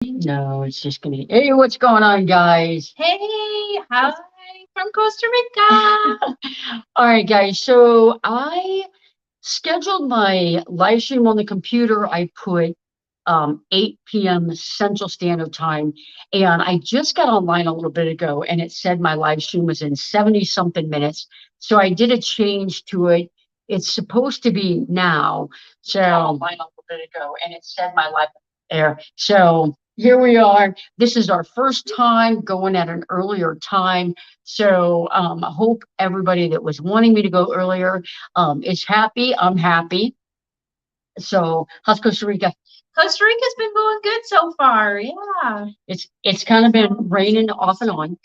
No, it's just gonna. Hey, what's going on, guys? Hey, hi from Costa Rica. All right, guys. So I scheduled my live stream on the computer. I put 8 p.m. Central Standard Time, and I just got online a little bit ago, and it said my live stream was in 70 something minutes. So I did a change to it. It's supposed to be now. So online a little bit ago, and it said my live there. So here we are. This is our first time going at an earlier time. So I hope everybody that was wanting me to go earlier is happy. I'm happy. So how's Costa Rica? Costa Rica's been going good so far. Yeah. It's kind of been raining off and on.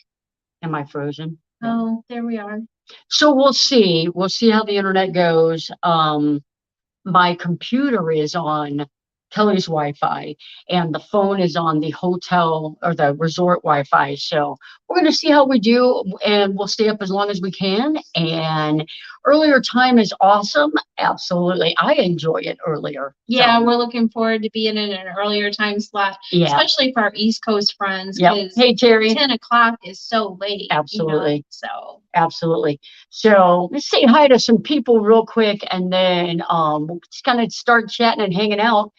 Am I frozen? Oh, there we are. So we'll see. We'll see how the internet goes. My computer is on Kelly's Wi-Fi, and the phone is on the hotel or the resort Wi-Fi. So we're going to see how we do, and we'll stay up as long as we can. And earlier time is awesome. Absolutely. I enjoy it earlier. Yeah, So, we're looking forward to being in an earlier time slot, yeah. especially for our East Coast friends. Yep. Hey, Terry. 10 o'clock is so late. Absolutely. So Absolutely. So let's say hi to some people real quick, and then we'll just kind of start chatting and hanging out.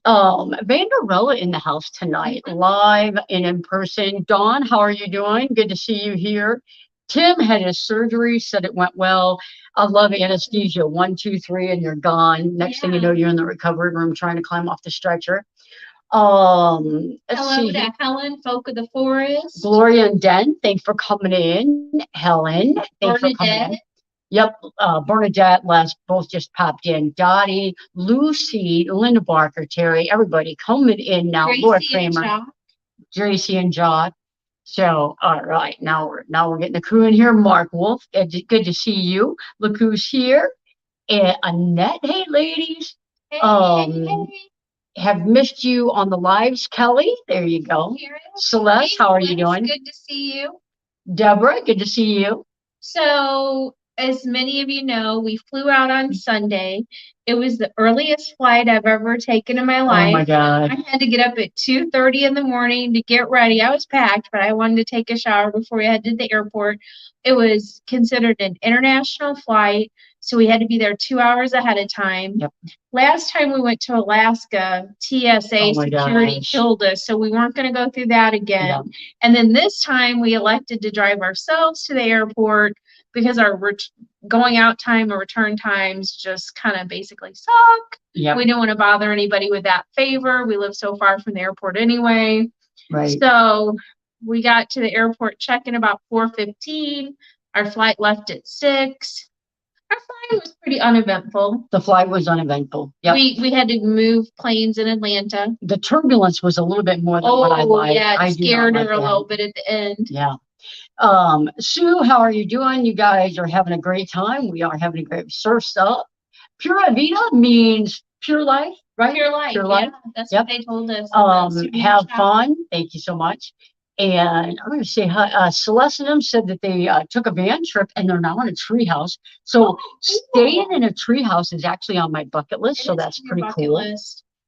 Vanderella in the house tonight, live and in person. Dawn, how are you doing? Good to see you here. Tim had his surgery, said it went well. I love anesthesia. 1, 2, 3, and you're gone. Next thing you know, you're in the recovery room trying to climb off the stretcher. hello to Helen, Folk of the Forest. Gloria and Den, thanks for coming in. Helen, thanks for coming in. Yep, Bernadette, Les, both just popped in. Dottie, Lucy, Linda Barker, Terry, everybody coming in now. Laura Kramer, Tracy and Jock. So, all right, now we're getting the crew in here. Mark Wolf, good to see you. Look who's here. And Annette, hey ladies. Hey. Have missed you on the lives, Kelly. There you go. Celeste, how are you doing? Good to see you. Deborah, good to see you. So, as many of you know, we flew out on Sunday. It was the earliest flight I've ever taken in my life. Oh my God. I had to get up at 2:30 in the morning to get ready. I was packed, but I wanted to take a shower before we headed to the airport. It was considered an international flight, so we had to be there 2 hours ahead of time. Yep. Last time we went to Alaska, TSA security killed us, so we weren't going to go through that again. Yeah. And then this time we elected to drive ourselves to the airport because our going out time or return times just kind of basically suck. Yep. We didn't want to bother anybody with that favor. We live so far from the airport anyway. Right. So we got to the airport check-in about 4:15. Our flight left at 6. Our flight was pretty uneventful. The flight was uneventful. Yep. We had to move planes in Atlanta. The turbulence was a little bit more than what I liked. Yeah, it scared her a little bit at the end. Yeah. Sue, how are you doing? You guys are having a great time. We are having a great surf's up. Pura vida means pure life, right? Pure life. Pure life. Yeah, that's what they told us. Have fun. Thank you so much. And I'm going to say hi. Celeste and them said that they took a van trip and they're now in a tree house. So staying in a tree house is actually on my bucket list. So that's pretty cool.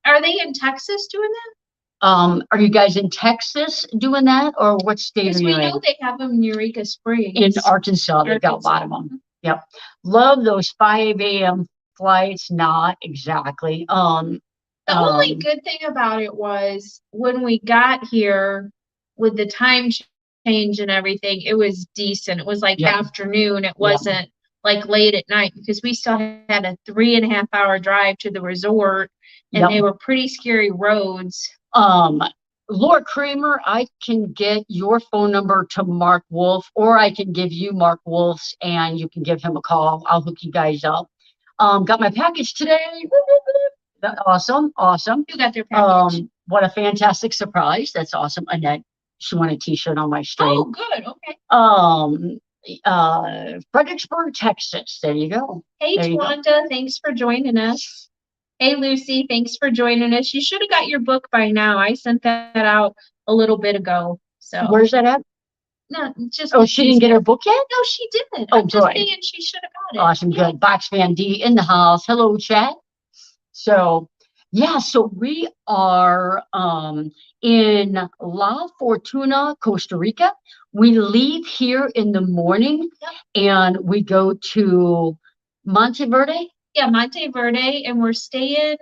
Are they in Texas doing that? Are you guys in Texas doing that, or what state are you in? We know they have them in Eureka Springs. In Arkansas, they've got a lot of them. Yep. Love those 5 a.m. flights. Not exactly. The only good thing about it was when we got here with the time change and everything, it was decent. It was like afternoon. It wasn't like late at night because we still had a 3.5-hour drive to the resort, and they were pretty scary roads. Laura Kramer, I can get your phone number to Mark Wolf, or I can give you Mark Wolf's and you can give him a call. I'll hook you guys up. Got my package today. Awesome. You got their package. What a fantastic surprise. That's awesome. Annette, she won a t-shirt on my stream. Oh, good. Okay. Fredericksburg, Texas. There you go. Hey, Twanda, thanks for joining us. Hey, Lucy, thanks for joining us. You should have got your book by now. I sent that out a little bit ago. So where's that at? No, just. Oh, she didn't get her book yet? No, she didn't. Oh, I'm just saying she should have got it. Awesome, good. Box Van D in the house. Hello, chat. So, Yeah, so we are in La Fortuna, Costa Rica. We leave here in the morning and we go to Monteverde, Yeah, Monteverde, and we're staying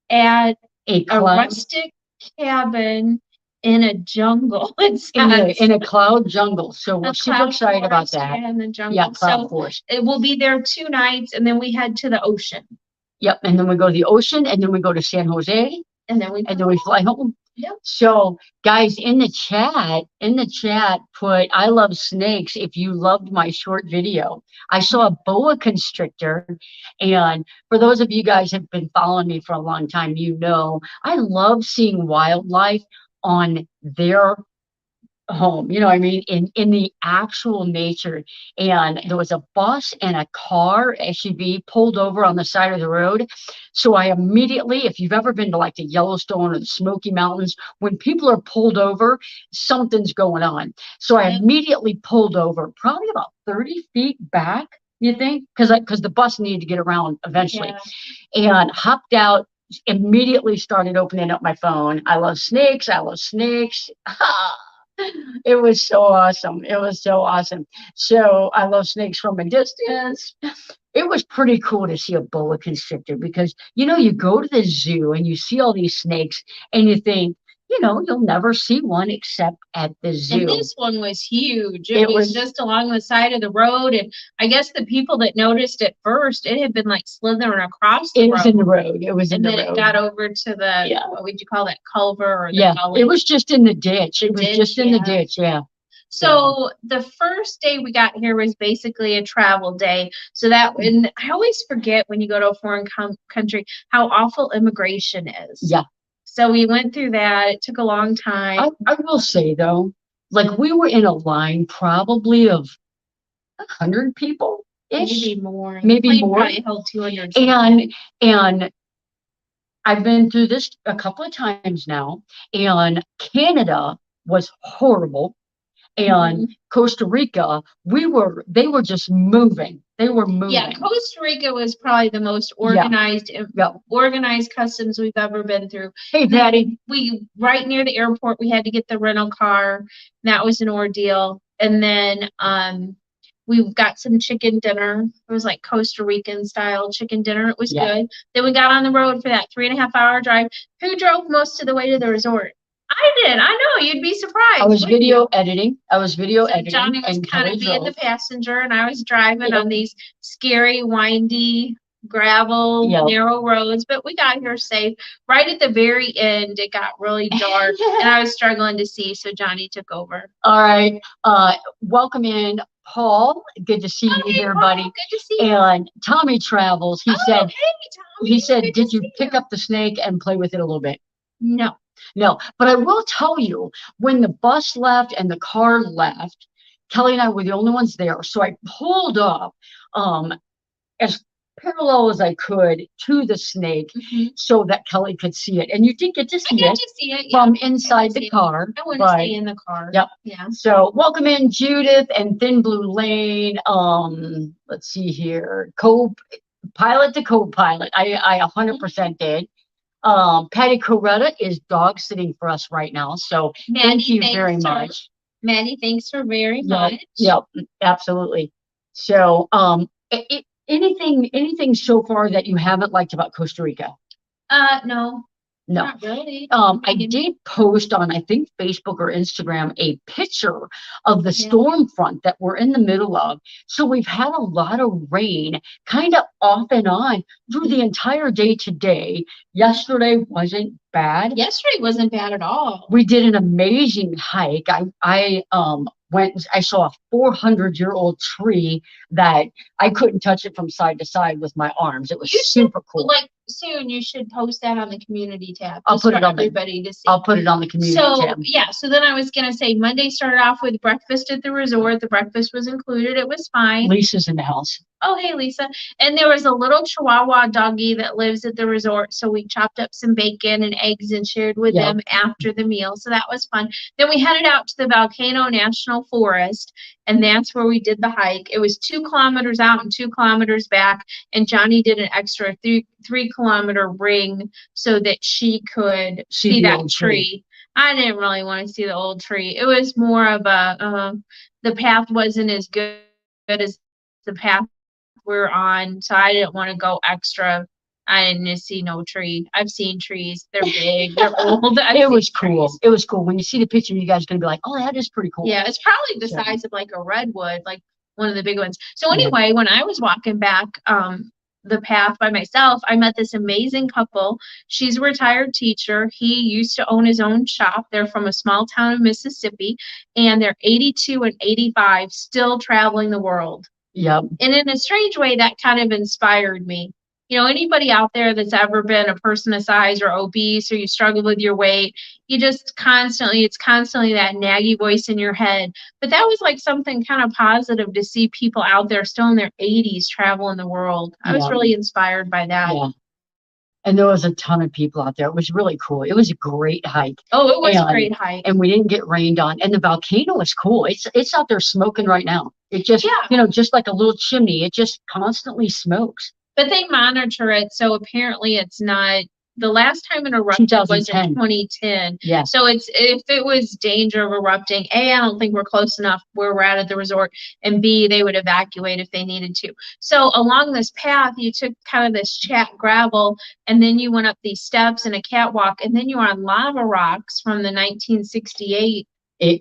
at a a cloud rustic cabin in a jungle. in a cloud jungle. So we're A super cloud excited about forest, that. yeah, in the jungle. Yeah, cloud So forest. it will be there 2 nights, and then we head to the ocean, Yep, and then we go to the ocean, and then we go to San Jose, and then we and then we fly home. Yep. So, guys, in the chat, put I love snakes. If you loved my short video, I saw a boa constrictor, and for those of you guys have been following me for a long time, you know I love seeing wildlife on their home, you know what I mean, in the actual nature. And there was a bus and a car SUV pulled over on the side of the road. So I immediately, if you've ever been to like the Yellowstone or the Smoky Mountains, when people are pulled over, something's going on. So I immediately pulled over, probably about 30 feet back, you think, because the bus needed to get around eventually, and hopped out, immediately started opening up my phone. I love snakes. I love snakes. It was so awesome. It was so awesome. So I love snakes from a distance. It was pretty cool to see a boa constrictor because, you know, you go to the zoo and you see all these snakes and you think, you know, you'll never see one except at the zoo. And this one was huge. It was just along the side of the road. And I guess the people that noticed it first, it had been like slithering across the road. It was in the road. It was in the road. And then it got over to the, what would you call that, culvert or the gully? It was just in the ditch. It was just in the ditch, So the first day we got here was basically a travel day. So that, and I always forget when you go to a foreign country how awful immigration is. Yeah. So we went through that. It took a long time. I will say though, like we were in a line probably of 100 people. Maybe more. Maybe more. Probably held 200. And I've been through this a couple of times now, and Canada was horrible. And Costa Rica, they were just moving. They were moving. Yeah, Costa Rica was probably the most organized, organized customs we've ever been through. Hey, Patty. We right near the airport, we had to get the rental car. That was an ordeal. And then we got some chicken dinner. It was like Costa Rican style chicken dinner. It was good. Then we got on the road for that 3.5 hour drive. Who drove most of the way to the resort? I did. I know. You'd be surprised. I was video editing. Johnny was kind of being the passenger, and I was driving on these scary, windy, gravel, narrow roads. But we got here safe. Right at the very end, it got really dark, and I was struggling to see, so Johnny took over. All right. Welcome in, Paul. Good to see you here, buddy. Good to see you. And Tommy Travels. He said, did you pick up the snake and play with it a little bit? No, but I will tell you, when the bus left and the car left, Kelly and I were the only ones there. So I pulled up as parallel as I could to the snake so that Kelly could see it. And you did get to see it from inside the car. I want to stay in the car. Yep. Yeah. So welcome in, Judith and Thin Blue Lane. Let's see here. Pilot to co-pilot. I 100% did. Patty Coretta is dog sitting for us right now. So thank you very much. Maddie, thanks for very much. Yep, absolutely. So anything so far that you haven't liked about Costa Rica? No. Not really. I did post on, I think, Facebook or Instagram a picture of the storm front that we're in the middle of. So we've had a lot of rain kind of off and on through the entire day today. Yesterday wasn't bad. Yesterday wasn't bad at all. We did an amazing hike. I saw a 400-year-old tree that I couldn't touch it from side to side with my arms. It was super cool. Like soon you should post that on the community tab. I'll put it on everybody to see. I'll put it on the community tab. So then I was gonna say Monday started off with breakfast at the resort. The breakfast was included. It was fine. Lisa's in the house. Oh, hey, Lisa. And there was a little Chihuahua doggy that lives at the resort. So we chopped up some bacon and eggs and shared with them after the meal. So that was fun. Then we headed out to the Volcano National Forest, and that's where we did the hike. It was 2 kilometers out and 2 kilometers back. And Johnny did an extra 3 kilometer ring so that she could see that tree. I didn't really want to see the old tree. It was more of a, the path wasn't as good as the path we're on, so I didn't want to go extra. I didn't see no tree. I've seen trees. They're big. They're old. It was cool. Trees. It was cool. When you see the picture, you guys are going to be like, oh, that is pretty cool. Yeah, it's probably the size of like a redwood, like one of the big ones. So anyway, when I was walking back the path by myself, I met this amazing couple. She's a retired teacher. He used to own his own shop. They're from a small town in Mississippi, and they're 82 and 85, still traveling the world. Yep. And in a strange way, that kind of inspired me. You know, anybody out there that's ever been a person of size or obese, or you struggle with your weight, you just it's constantly that naggy voice in your head. But that was like something kind of positive to see people out there still in their 80s traveling the world. I was really inspired by that. Yeah. And there was a ton of people out there. It was really cool. It was a great hike. Oh, it was a great hike. And we didn't get rained on. And the volcano is cool. It's out there smoking right now. It just, you know, just like a little chimney. It just constantly smokes. But they monitor it, so apparently it's not. The last time it erupted was in 2010. Yeah. So if it was danger of erupting, A, I don't think we're close enough where we're at the resort, and B, they would evacuate if they needed to. So along this path, you took kind of this gravel, and then you went up these steps and a catwalk, and then you were on lava rocks from the 1968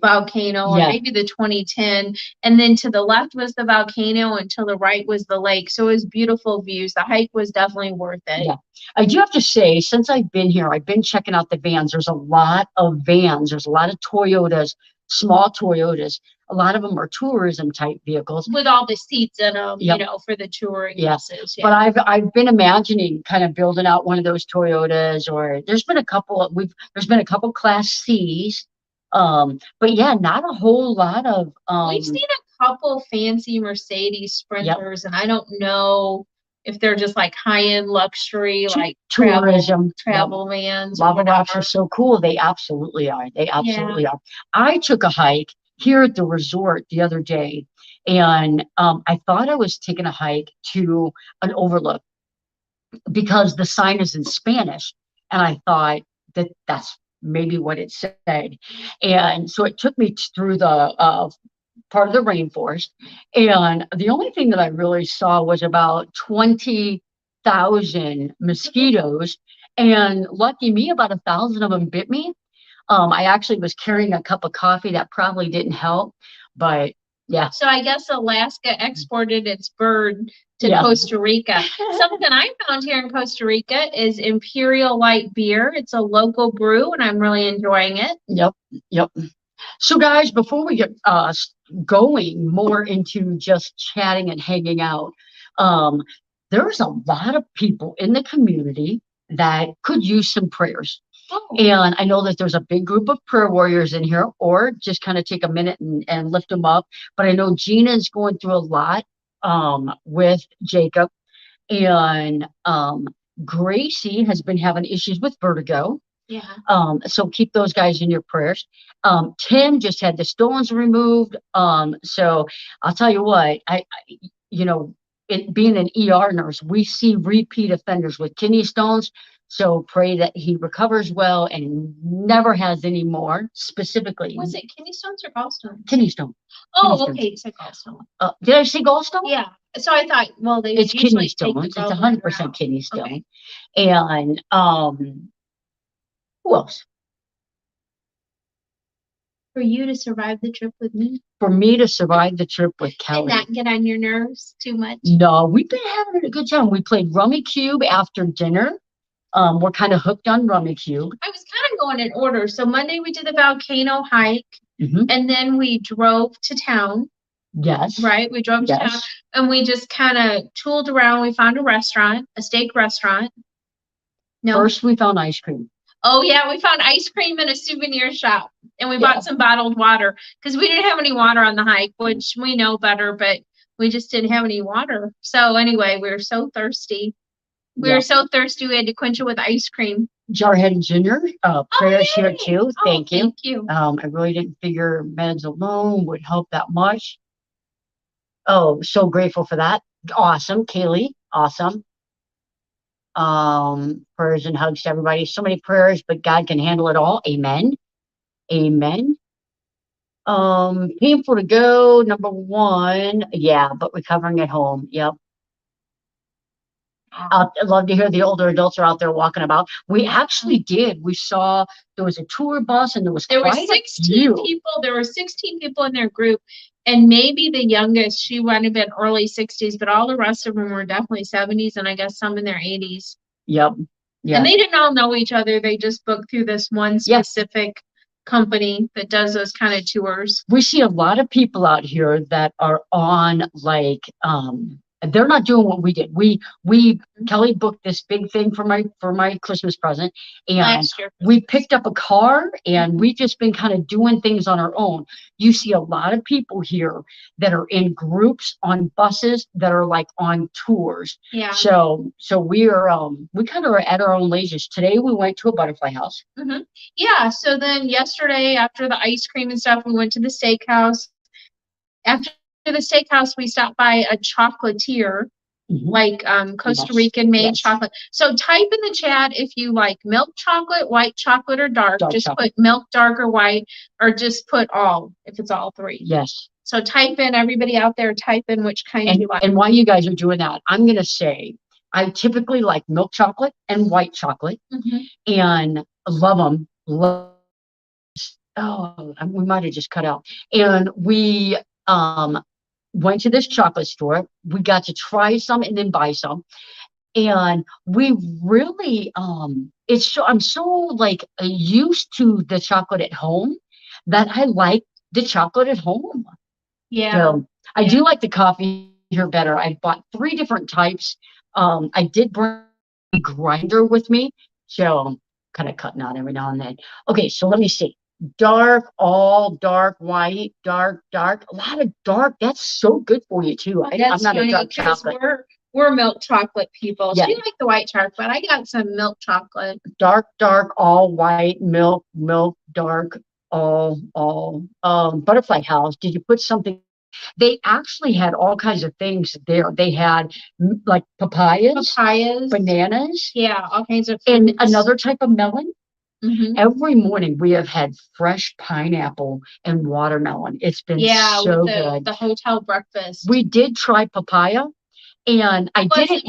volcano, or maybe the 2010, and then to the left was the volcano and to the right was the lake. So it was beautiful views. The hike was definitely worth it. Yeah, I do have to say, since I've been here, I've been checking out the vans. There's a lot of vans. There's a lot of Toyotas, small Toyotas. A lot of them are tourism type vehicles with all the seats in them, you know, for the touring buses. Yeah. But I've been imagining kind of building out one of those Toyotas, or there's been a couple Class C's. But yeah, not a whole lot of we've seen a couple fancy Mercedes Sprinters, and I don't know if they're just like high-end luxury, like tourism travel vans. Lava rocks are so cool. They absolutely are. They absolutely are. I took a hike here at the resort the other day, and I thought I was taking a hike to an overlook because the sign is in Spanish, and I thought that's maybe what it said. And so it took me through the part of the rainforest. And the only thing that I really saw was about 20,000 mosquitoes. And lucky me, about 1,000 of them bit me. I actually was carrying a cup of coffee. That probably didn't help, but yeah. So I guess Alaska exported its bird to Costa Rica. Something I found here in Costa Rica is Imperial Light beer. It's a local brew, and I'm really enjoying it. Yep. So guys, before we get going more into just chatting and hanging out, there's a lot of people in the community that could use some prayers. And I know that there's a big group of prayer warriors in here, or just kind of take a minute and lift them up. But I know Gina's going through a lot with Jacob, and Gracie has been having issues with vertigo. Yeah. So keep those guys in your prayers. Tim just had the stones removed. So I'll tell you what, I you know, it being an ER nurse, we see repeat offenders with kidney stones. So pray that he recovers well and never has any more. Specifically, was it kidney stones or gallstones? Kidney stone. Oh, okay, you said gallstone. Did I say gallstone? Yeah. So I thought, well, it's kidney stones. It's 100% kidney stone. Okay. And who else? For you to survive the trip with me. For me to survive the trip with Kelly. And not get on your nerves too much. No, we've been having a good time. We played Rummy Cube after dinner. We're kind of hooked on Rummy Cube. I was kind of going in order. So Monday we did the volcano hike, and then we drove to town. Yes. Right? We drove to town, and we just kind of tooled around. We found a restaurant, a steak restaurant. No. First, we found ice cream. Oh, yeah. We found ice cream in a souvenir shop, and we bought some bottled water because we didn't have any water on the hike, which we know better, but we just didn't have any water. So anyway, we were so thirsty. We were so thirsty, we had to quench it with ice cream. Jarhead Jr., prayers here too. Thank you. Thank you. I really didn't figure meds alone would help that much. Oh, so grateful for that. Awesome. Kaylee, awesome. Prayers and hugs to everybody. So many prayers, but God can handle it all. Amen. Amen. Painful to go, number one. Yeah, but recovering at home. Yep. I'd love to hear the older adults are out there walking about. We actually did. We saw there was a tour bus and there were 16 people. There were 16 people in their group, and maybe the youngest, she might have been early 60s, but all the rest of them were definitely 70s, and I guess some in their 80s. Yep. Yeah. And they didn't all know each other. They just booked through this one specific company that does those kind of tours. We see a lot of people out here that are on like they're not doing what we did. Kelly booked this big thing for my Christmas present, and we picked up a car and we've just been kind of doing things on our own. You see a lot of people here that are in groups on buses that are like on tours. Yeah. So we kind of are at our own leisure. Today we went to a butterfly house. Mm-hmm. Yeah. So then yesterday, after the ice cream and stuff, we went to the steakhouse. After the steakhouse, we stopped by a chocolatier, like Costa Rican made chocolate. So type in the chat if you like milk chocolate, white chocolate, or dark. Just put milk, dark, or white, or just put all if it's all three. Yes. So type in, everybody out there, type in which kind you like. And while you guys are doing that, I'm gonna say I typically like milk chocolate and white chocolate, and love them. We might have just cut out. And we went to this chocolate store. We got to try some and then buy some. And we really I'm so like used to the chocolate at home that I like the chocolate at home. Yeah. So I do like the coffee here better. I bought 3 different types. I did bring a grinder with me, so I'm kind of cutting out every now and then. Okay, so let me see. Dark, all dark, white, dark, dark. A lot of dark. That's so good for you too. I'm not a dark chocolate. We're milk chocolate people. Yeah. She liked the white chocolate. I got some milk chocolate. Dark, dark, all white, milk, dark, all. Butterfly house. Did you put something? They actually had all kinds of things there. They had like papayas, bananas. Yeah, all kinds of fruits. And another type of melon. Mm-hmm. Every morning we have had fresh pineapple and watermelon. It's been so good. The hotel breakfast. We did try papaya, and I didn't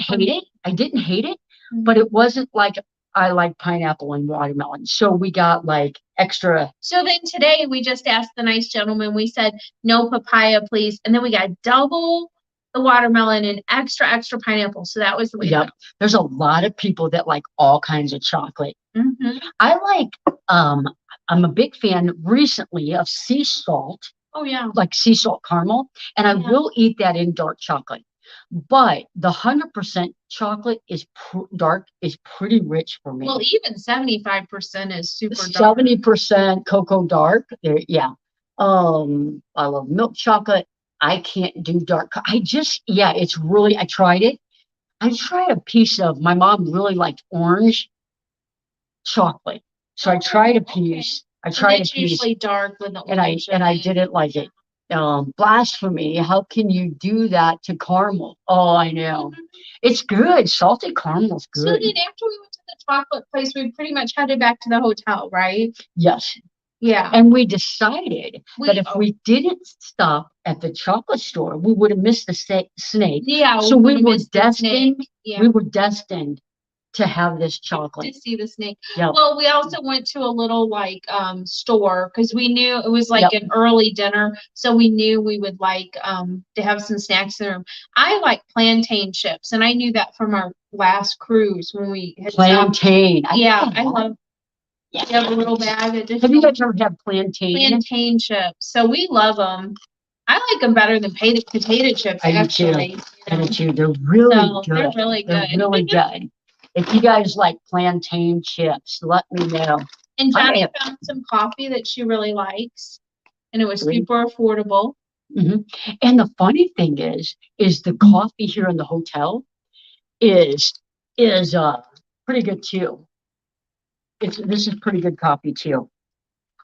hate it, but it wasn't like I like pineapple and watermelon. So we got like extra. So then today we just asked the nice gentleman, we said, no papaya, please. And then we got double the watermelon and extra pineapple. So that was the way. Yep. There's a lot of people that like all kinds of chocolate. I like, I'm a big fan recently of sea salt. Oh yeah. Like sea salt caramel. And I will eat that in dark chocolate. But the 100% chocolate is dark is pretty rich for me. Well, even 75% is super dark. 70% cocoa dark. Yeah. I love milk chocolate. I can't do dark. It's really, I tried it. I tried a piece of, my mom really liked orange chocolate. So I tried a piece. It's usually dark with the orange. And I didn't like it. Blasphemy. How can you do that to caramel? Oh, I know. It's good. Salted caramel's good. So then after we went to the chocolate place, we pretty much headed back to the hotel, right? Yes. Yeah. And we decided that if we didn't stop at the chocolate store, we would have missed the snake. Yeah. So we were destined. We were destined to have this chocolate. To see the snake. Yep. Well, we also went to a little store because we knew it was like an early dinner, so we knew we would like to have some snacks in the room. I like plantain chips, and I knew that from our last cruise when we had plantain. I love. Yeah. You have a little bag. Have you guys ever had plantain? Plantain chips. So we love them. I like them better than potato chips. Actually, I do too. They're really good. They're really good. They're really good. If you guys like plantain chips, let me know. And Johnny found some coffee that she really likes, and it was super affordable. And the funny thing is the coffee here in the hotel is pretty good too. This is pretty good coffee too.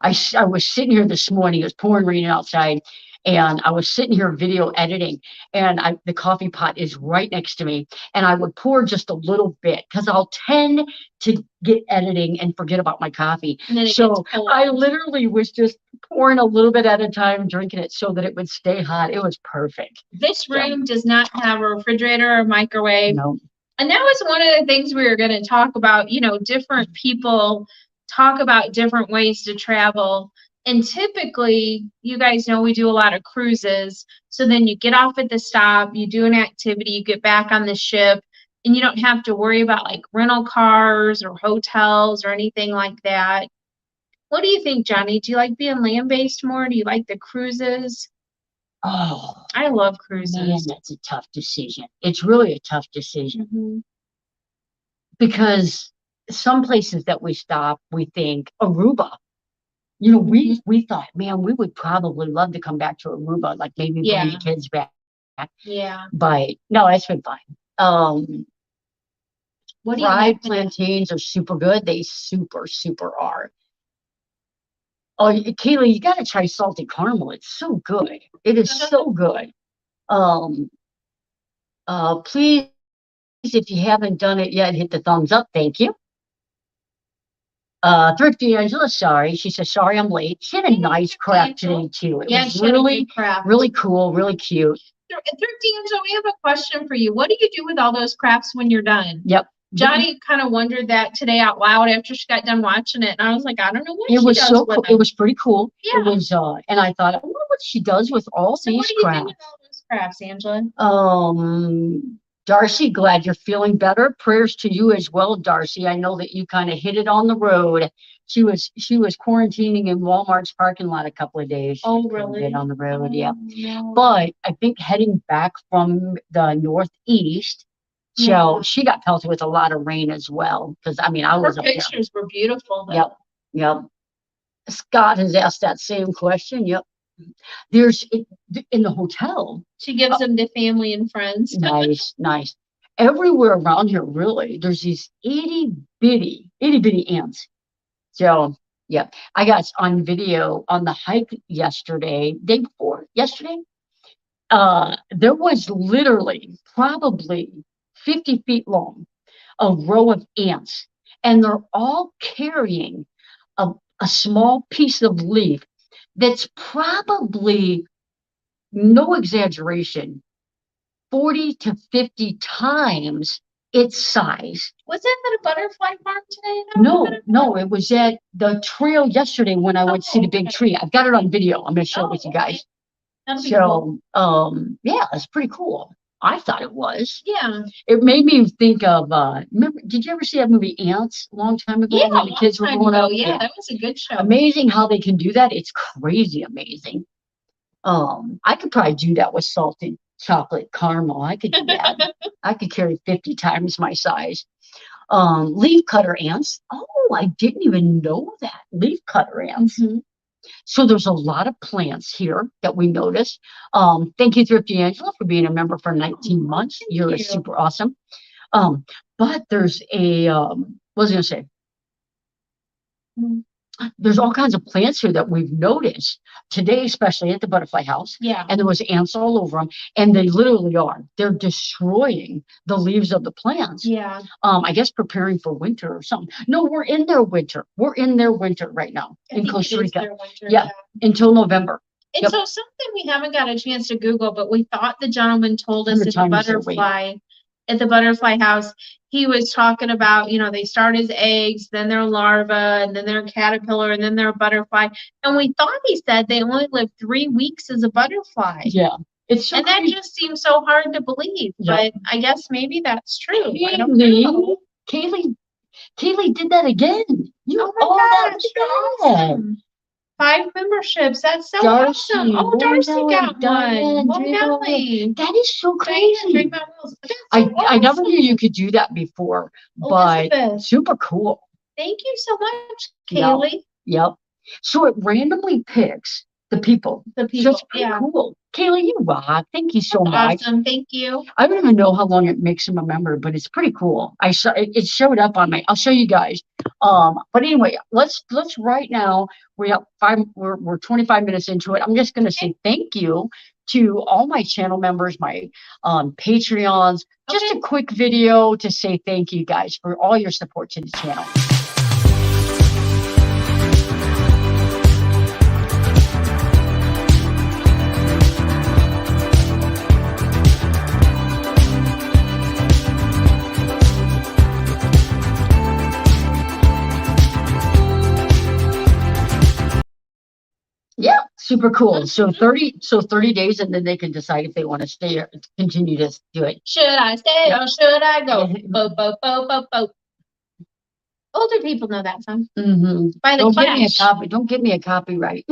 I was sitting here this morning. It was pouring rain outside, and I was sitting here video editing, and the coffee pot is right next to me, and I would pour just a little bit because I'll tend to get editing and forget about my coffee. So I literally was just pouring a little bit at a time, drinking it so that it would stay hot. It was perfect. This room does not have a refrigerator or microwave. No. And that was one of the things we were going to talk about. You know, different people talk about different ways to travel. And typically, you guys know we do a lot of cruises. So then you get off at the stop, you do an activity, you get back on the ship, and you don't have to worry about like rental cars or hotels or anything like that. What do you think, Johnny? Do you like being land-based more? Do you like the cruises? Oh, I love cruises. Man, that's a tough decision. It's really a tough decision because some places that we stop, we think Aruba. You know, we thought, man, we would probably love to come back to Aruba, like maybe bring the kids back. Yeah. But no, it's been fine. Fried plantains are super good. They super are. Oh, Kaylee, you got to try salted caramel. It's so good. It is so good. Please, if you haven't done it yet, hit the thumbs up. Thank you. Thrifty Angela, sorry. She says, sorry, I'm late. She had a nice craft today, too. It was really cool, really cute. Thrifty Angela, we have a question for you. What do you do with all those crafts when you're done? Yep. Johnny kind of wondered that today out loud after she got done watching it. And I was like, I don't know what it she was does so with cool. them. It was pretty cool. Yeah. It was, and I thought, I wonder what she does with all these crafts. What do you do with all those crafts, Angela? Darcy, glad you're feeling better. Prayers to you as well, Darcy. I know that you kind of hit it on the road. She was quarantining in Walmart's parking lot a couple of days. Oh, really? Get on the road, yeah. No. But I think heading back from the northeast, so she got pelted with a lot of rain as well. Because I mean, I was Her up there. pictures were beautiful, though. Yep. Scott has asked that same question. Yep. There's in the hotel. She gives them to family and friends. Nice. Everywhere around here, really, there's these itty bitty ants. So, yeah, I got on video on the hike yesterday. There was literally probably 50 feet long, a row of ants, and they're all carrying a small piece of leaf that's probably, no exaggeration, 40 to 50 times its size. Was that at a butterfly farm today? No, it was at the trail yesterday when I went to see the big tree. I've got it on video. I'm going to show it with you guys. So, yeah, it's pretty cool. I thought it was. Yeah. It made me think of, remember, did you ever see that movie Ants a long time ago? Yeah, when the kids were growing up? Yeah, that was a good show. Amazing how they can do that. It's crazy amazing. I could probably do that with salted chocolate caramel. I could do that. I could carry 50 times my size. Leaf cutter ants. Oh, I didn't even know that. Leaf cutter ants. So there's a lot of plants here that we noticed. Thank you, Thrifty Angela, for being a member for 19 months. You're super awesome. But there's what was I going to say? There's all kinds of plants here that we've noticed today, especially at the butterfly house. Yeah. And there was ants all over them, and they literally are. They're destroying the leaves of the plants. Yeah. I guess preparing for winter or something. No, we're in their winter. We're in their winter right now in Costa Rica. Yeah, until November. And so something we haven't got a chance to Google, but we thought the gentleman told us at the butterfly house, he was talking about, you know, they start as eggs, then they're larva, and then they're a caterpillar, and then they're a butterfly. And we thought he said they only live 3 weeks as a butterfly. Yeah. It's so that just seems so hard to believe. But I guess maybe that's true. I don't know. Kaylee did that again. That's awesome. 5 memberships. That's so awesome. Oh, Darcy got one. That is so crazy. I never knew you could do that before, but super cool. Thank you so much, Kaylee. Yep. So it randomly picks The people. The So people. it's pretty cool. Kayla, you rock. Thank you so much. Awesome. Thank you. I don't even know how long it makes them a member, but it's pretty cool. I saw it showed up on I'll show you guys. But anyway, let's right now. We're 25 minutes into it. I'm just gonna say thank you to all my channel members, my Patreons. Just a quick video to say thank you guys for all your support to the channel. Yeah, super cool. So 30 days, and then they can decide if they want to stay or continue to do it. Should I stay or should I go? Bo, bo, bo, bo, bo. Older people know that song. By the Don't Clash. give me a copy. Don't give me a copyright.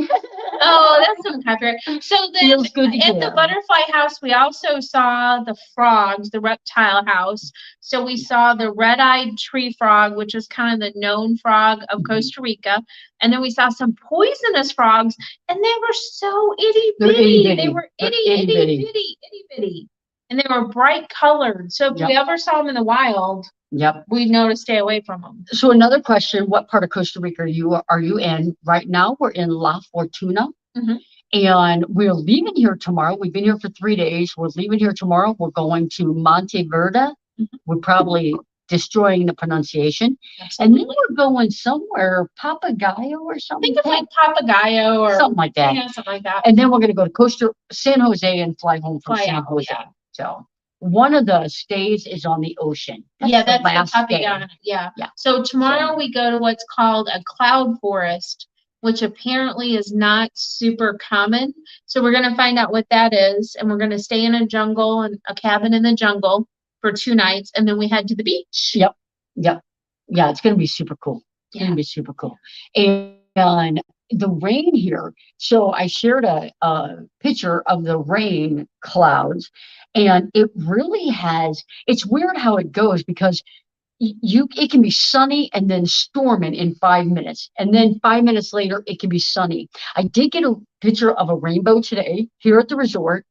Oh, that's some copyright. So then Feels good to at the butterfly house, we also saw the frogs, the reptile house. So we saw the red-eyed tree frog, which is kind of the known frog of Costa Rica. And then we saw some poisonous frogs, and they were so itty-bitty. They were itty-bitty. And they were bright colored. So if we ever saw them in the wild, we'd know to stay away from them. So another question, what part of Costa Rica are you in? Right now, we're in La Fortuna. And we're leaving here tomorrow. We've been here for 3 days. We're leaving here tomorrow. We're going to Monteverde. We're probably destroying the pronunciation. Absolutely. And then we're going somewhere, Papagayo or something. I think it's like Papagayo or something like that. Yeah, something like that. And then we're going to go to San Jose and fly home from San Jose. Yeah. So one of the stays is on the ocean. That's the last day. Yeah. So tomorrow we go to what's called a cloud forest, which apparently is not super common. So we're going to find out what that is. And we're going to stay in a jungle and a cabin in the jungle for 2 nights. And then we head to the beach. Yep. Yeah, it's going to be super cool. It's going to be super cool. And the rain here. So I shared a picture of the rain clouds, and it really it's weird how it goes, because it can be sunny and then storming in 5 minutes, and then 5 minutes later it can be sunny. I did get a picture of a rainbow today here at the resort.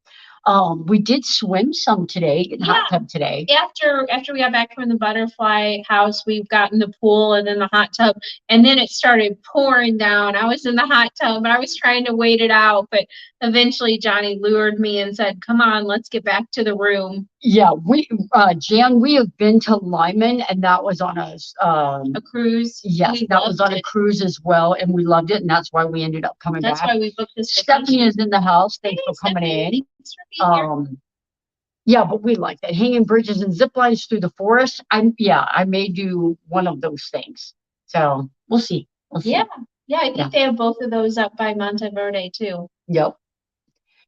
We did swim some today in the hot tub today. After we got back from the butterfly house, we've gotten the pool and then the hot tub, and then it started pouring down. I was in the hot tub and I was trying to wait it out, but eventually Johnny lured me and said, "Come on, let's get back to the room." Yeah, Jan, we have been to Lyman, and that was on a cruise. Yes, that was on a cruise as well, and we loved it, and that's why we ended up coming back. That's why we booked this. Stephanie is in the house. Thanks for coming in. Yeah, but we like that. Hanging bridges and zip lines through the forest. I may do one of those things. So we'll see. Yeah, I think they have both of those up by Monteverde too. Yep.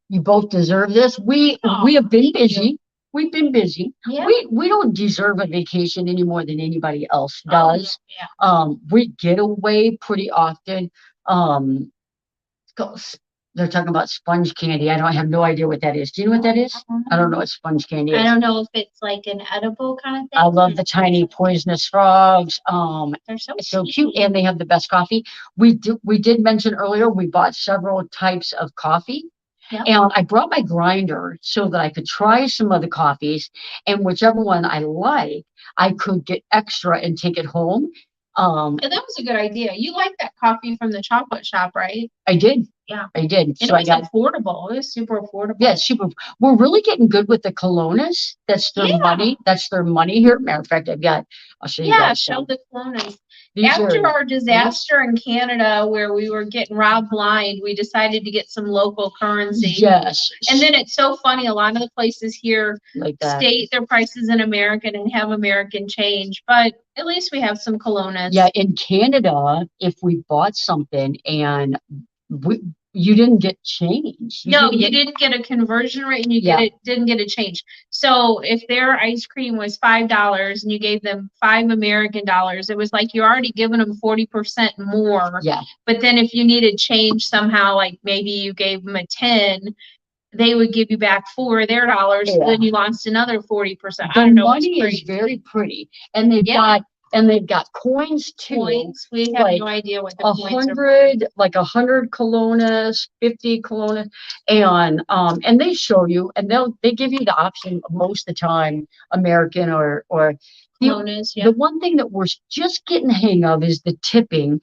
You both deserve this. We have been busy. We've been busy. Yeah. We don't deserve a vacation any more than anybody else does. We get away pretty often. They're talking about sponge candy. I have no idea what that is. Do you know what that is? I don't know what sponge candy is. I don't know if it's like an edible kind of thing. I love the tiny poisonous frogs. They're so cute, and they have the best coffee. We did mention earlier we bought several types of coffee. Yep. And I brought my grinder so that I could try some of the coffees, and whichever one I like, I could get extra and take it home. And that was a good idea. You like that coffee from the chocolate shop, right? I did. Yeah, I did. And so it was affordable. It was super affordable. Yeah, super. We're really getting good with the colonas. That's their money. That's their money here. Matter of fact, I'll show you guys. Yeah, show the colonas. After our disaster in Canada, where we were getting robbed blind, we decided to get some local currency. Yes. And then it's so funny. A lot of the places here state their prices in American and have American change, but at least we have some colonas. Yeah, in Canada, if we bought something and you didn't get change. You didn't get a conversion rate, and didn't get a change. So if their ice cream was $5 and you gave them $5 American dollars, it was like you're already giving them 40% more. Yeah. But then if you needed change somehow, like maybe you gave them a 10, they would give you back $4 of their dollars. Yeah. Then you lost another 40%. I don't know. The money is very pretty, and they've got and they've got coins too. Coins. We have like no idea what the coins are. 100, like 100 colonas, 50 colonas, and they show you, and they give you the option most of the time, American or Colonas, the one thing that we're just getting the hang of is the tipping.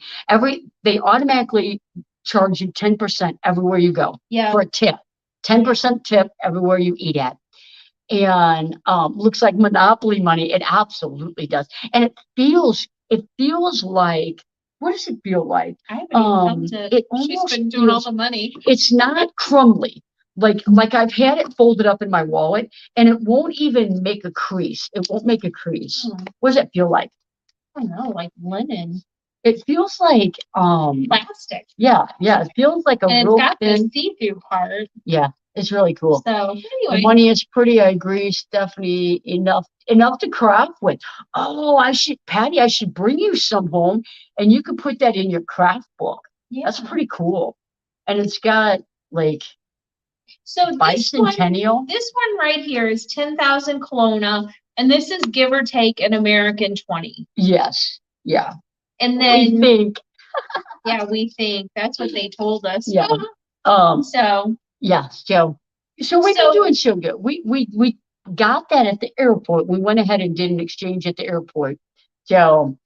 They automatically charge you 10% everywhere you go for a tip. 10% tip everywhere you eat at. And looks like monopoly money. It absolutely does. And it feels like, what does it feel like? I haven't even felt it. It She's almost been doing all the money. It's not crumbly. Like I've had it folded up in my wallet, and it won't even make a crease. It won't make a crease. What does it feel like? I don't know, like linen. It feels like plastic. Yeah, it feels like a and real it's got thin. the see-through part. Yeah, it's really cool. So anyway, the money is pretty. I agree, Stephanie. Enough to craft with. Oh, Patty, I should bring you some home, and you could put that in your craft book. Yeah. That's pretty cool. And it's got like bicentennial. This one right here is 10,000 Kelowna, and this is give or take an American 20. Yes. Yeah. And then we think. we think that's what they told us. Yeah. So yeah. So we've been doing so good. We got that at the airport. We went ahead and did an exchange at the airport. So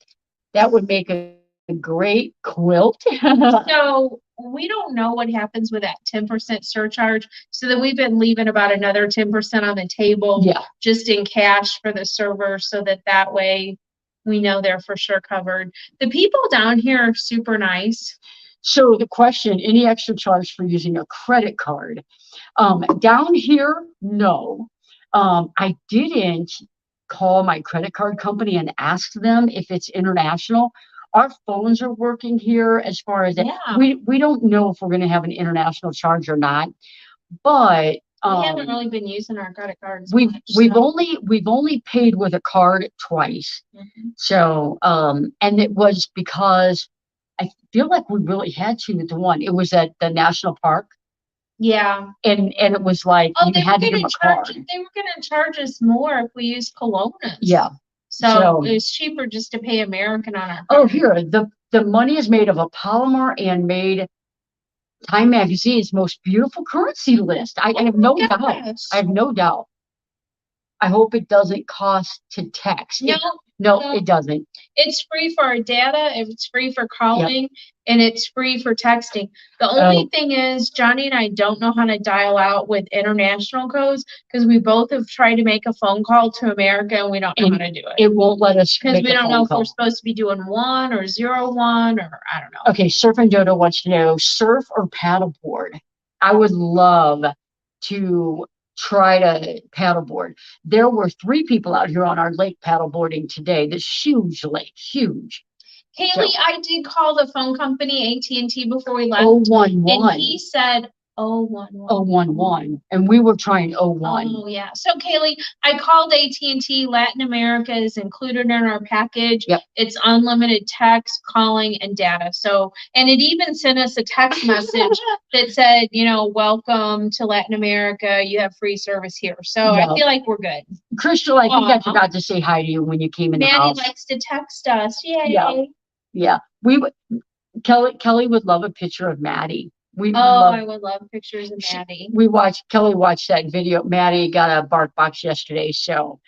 that would make a great quilt. So we don't know what happens with that 10% surcharge. So that we've been leaving about another 10% on the table, just in cash for the server, so that way we know they're for sure covered. The people down here are super nice. So the question: any extra charge for using a credit card? Down here, no. I didn't call my credit card company and ask them if it's international. Our phones are working here as far as we don't know if we're going to have an international charge or not, but we haven't really been using our credit cards. We've only paid with a card twice. So and it was because I feel like we really had to with the one. It was at the national park. Yeah. And it was like you had to give them a card. They were going to charge us more if we used Kelownas. Yeah. So it was cheaper just to pay American on our card. Oh, here, the money is made of a polymer and made Time Magazine's most beautiful currency list. I have no doubt. I have no doubt. I hope it doesn't cost to text. No, it doesn't. It's free for our data, it's free for calling, and it's free for texting. The only thing is, Johnny and I don't know how to dial out with international codes, because we both have tried to make a phone call to America and we don't know how to do it. It won't let us because we don't know if we're supposed to be doing 1 or 01 or I don't know. Okay, Surf and Dodo wants to know, surf or paddleboard? I would love to try to paddleboard. There were 3 people out here on our lake paddleboarding today. This huge lake, huge. Kaylee, I did call the phone company AT&T before we left. 011. And he said 011. 011. And we were trying 01. Oh yeah. So Kaylee, I called AT&T. Latin America is included in our package. Yep. It's unlimited text, calling, and data. So, and it even sent us a text message that said, welcome to Latin America. You have free service here. So I feel like we're good. Crystal, I think I forgot to say hi to you when you came in the house. Maddie likes to text us. Yay. Yeah. Kelly would love a picture of Maddie. I would love pictures of Maddie. Kelly watched that video. Maddie got a bark box yesterday, so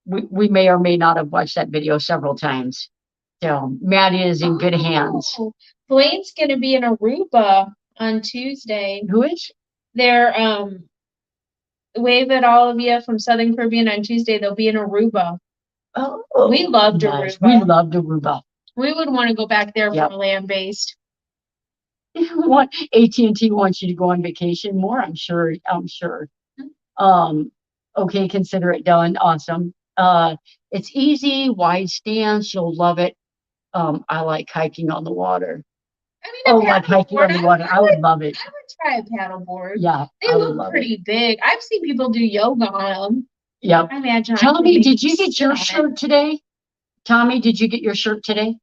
we may or may not have watched that video several times. So Maddie is in good hands. Blaine's gonna be in Aruba on Tuesday. Who is? They're wave at all of you from Southern Caribbean on Tuesday. They'll be in Aruba. Oh, we loved Aruba. We loved Aruba. We would want to go back there for land-based. AT&T wants you to go on vacation more. I'm sure. Okay, consider it done. Awesome. It's easy, wide stance. You'll love it. I like hiking on the water. Like hiking on the water. I would love it. I would try a paddleboard. Yeah, they look pretty big. I've seen people do yoga on them. Yep. I imagine. Tommy, did you get your shirt today? Tommy, did you get your shirt today?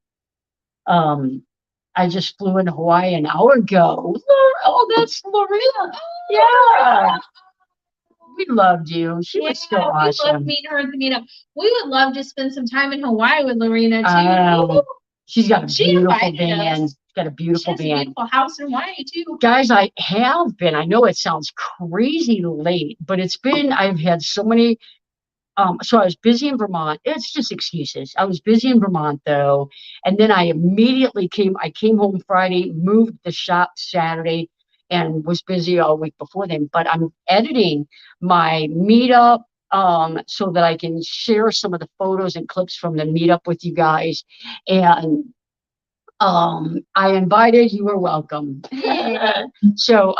I just flew into Hawaii an hour ago. Oh, that's Maria. Yeah. we loved you. She was so awesome. We loved meeting her at the meetup. We would love to spend some time in Hawaii with Lorena too. She's got a beautiful van. She's got a beautiful van. She has a beautiful house in Hawaii too. Guys, I have been. I know it sounds crazy late, but I've had so many. So I was busy in Vermont. It's just excuses. I was busy in Vermont though. And then I came home Friday, moved the shop Saturday, and was busy all week before then. But I'm editing my meetup so that I can share some of the photos and clips from the meetup with you guys. And I invited, you were welcome. So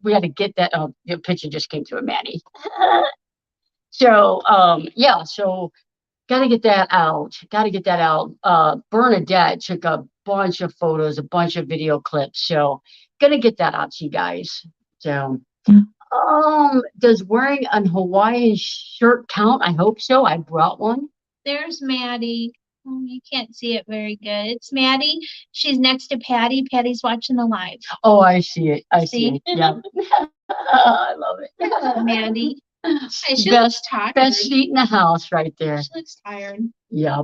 we had to get that your picture just came through, Maddie. So so gotta get that out. Bernadette took a bunch of photos, a bunch of video clips. So gonna get that out to you guys. So does wearing a Hawaiian shirt count? I hope so. I brought one. There's Maddie. Oh, you can't see it very good. It's Maddie. She's next to Patty. Patty's watching the live. Oh, I see it. I see it. Yeah. I love it. I love Maddie. She looks tired. Best seat in the house right there. She looks tired. Yeah.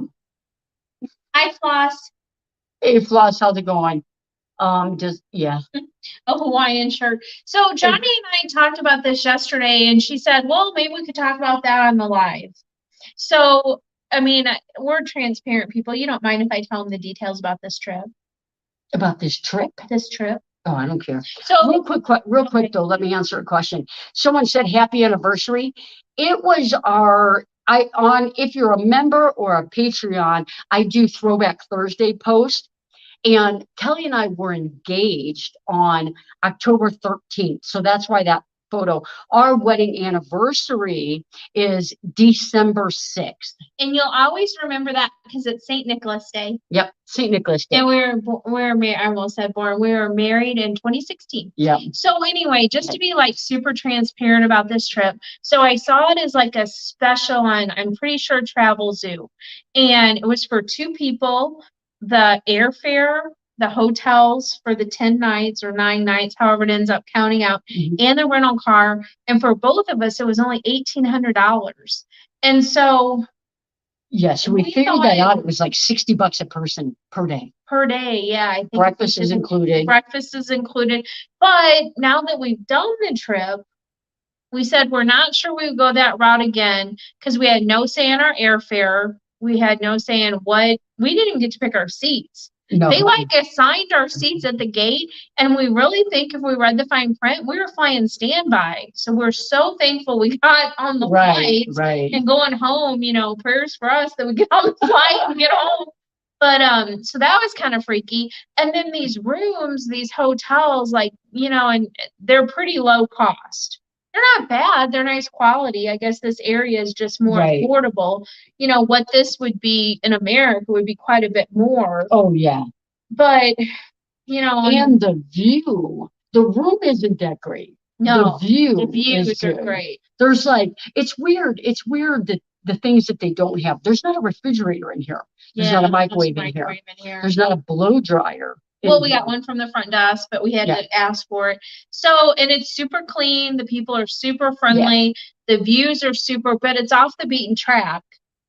Hi, Floss. Hey, Floss, how's it going? A Hawaiian shirt. So Johnny and I talked about this yesterday, and she said, well, maybe we could talk about that on the live. So, I mean, we're transparent people. You don't mind if I tell them the details about this trip? About this trip? This trip. Oh, I don't care. So real quick though, let me answer a question. Someone said happy anniversary. It was if you're a member or a Patreon, I do Throwback Thursday post. And Kelly and I were engaged on October 13th. So that's why that photo. Our wedding anniversary is December 6th. And you'll always remember that because it's St. Nicholas Day. Yep, St. Nicholas Day. And I almost said born. We were married in 2016. Yep. So anyway, just to be like super transparent about this trip. So I saw it as like a special on, I'm pretty sure, Travel Zoo. And it was for 2 people. The airfare, the hotels for the 10 nights or 9 nights, however it ends up counting out, and the rental car. And for both of us, it was only $1,800. And so. Yes, we figured that out. It was like $60 a person per day. Per day, yeah. I think breakfast is included. Breakfast is included. But now that we've done the trip, we said we're not sure we would go that route again because we had no say in our airfare. We had no say in we didn't even get to pick our seats. No. They assigned our seats at the gate. And we really think if we read the fine print, we were flying standby. So we're so thankful we got on the flight and going home, prayers for us that we get on the flight and get home. But, so that was kind of freaky. And then these rooms, these hotels, and they're pretty low cost. They're not bad. They're nice quality. I guess this area is just more affordable. What this would be in America would be quite a bit more. Oh, yeah. But, And the view. The room isn't that great. No. The views are great. There's it's weird. It's weird that the things that they don't have. There's not a refrigerator in here. There's not a microwave in here. There's not a blow dryer. Well, we got one from the front desk, but we had to ask for it. So, and it's super clean. The people are super friendly. Yeah. The views are super, but it's off the beaten track.